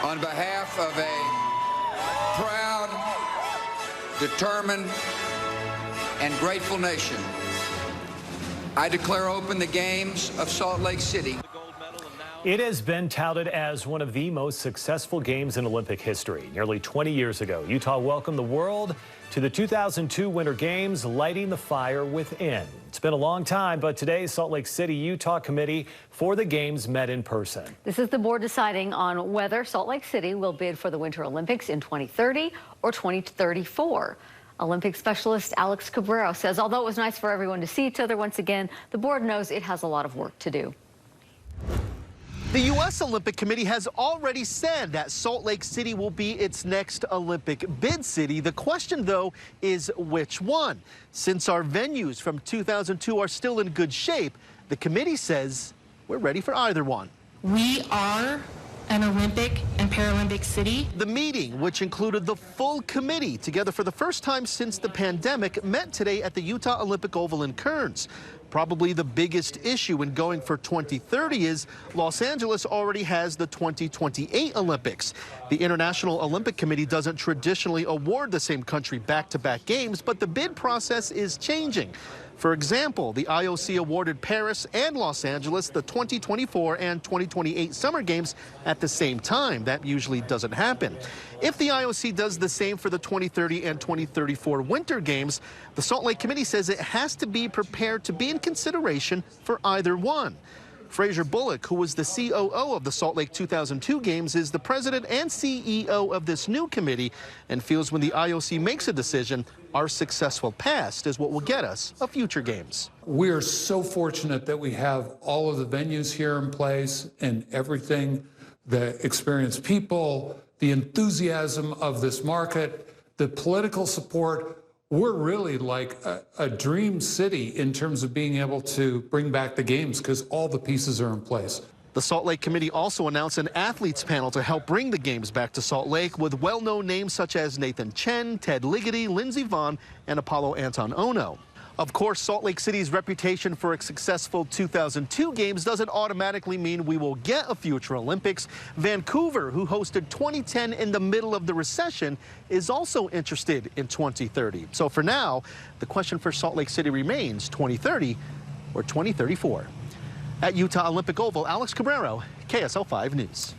On behalf of a proud, determined, and grateful nation, I declare open the Games of Salt Lake City. It has been touted as one of the most successful games in Olympic history. Nearly 20 years ago, Utah welcomed the world to the 2002 Winter Games, lighting the fire within. It's been a long time, but today, Salt Lake City, Utah committee for the Games met in person. This is the board deciding on whether Salt Lake City will bid for the Winter Olympics in 2030 or 2034. Olympic specialist Alex Cabrero says although it was nice for everyone to see each other once again, the board knows it has a lot of work to do. The U.S. Olympic Committee has already said that Salt Lake City will be its next Olympic bid city. The question, though, is which one? Since our venues from 2002 are still in good shape, the committee says we're ready for either one. We are an Olympic and Paralympic city. The meeting, which included the full committee, together for the first time since the pandemic, met today at the Utah Olympic Oval in Kearns. Probably the biggest issue in going for 2030 is Los Angeles already has the 2028 Olympics. The International Olympic Committee doesn't traditionally award the same country back-to-back games, but the bid process is changing. For example, the IOC awarded Paris and Los Angeles the 2024 and 2028 Summer Games at the same time. That usually doesn't happen. If the IOC does the same for the 2030 and 2034 Winter Games, the Salt Lake Committee says it has to be prepared to be in consideration for either one. Fraser Bullock, who was the COO of the Salt Lake 2002 Games, is the president and CEO of this new committee and feels when the IOC makes a decision, our successful past is what will get us a future Games. We are so fortunate that we have all of the venues here in place and everything, the experienced people, the enthusiasm of this market, the political support. We're really like a dream city in terms of being able to bring back the games because all the pieces are in place. The Salt Lake Committee also announced an athletes panel to help bring the games back to Salt Lake with well-known names such as Nathan Chen, Ted Ligety, Lindsey Vonn, and Apollo Anton Ono. Of course, Salt Lake City's reputation for its successful 2002 Games doesn't automatically mean we will get a future Olympics. Vancouver, who hosted 2010 in the middle of the recession, is also interested in 2030. So for now, the question for Salt Lake City remains 2030 or 2034. At Utah Olympic Oval, Alex Cabrero, KSL 5 News.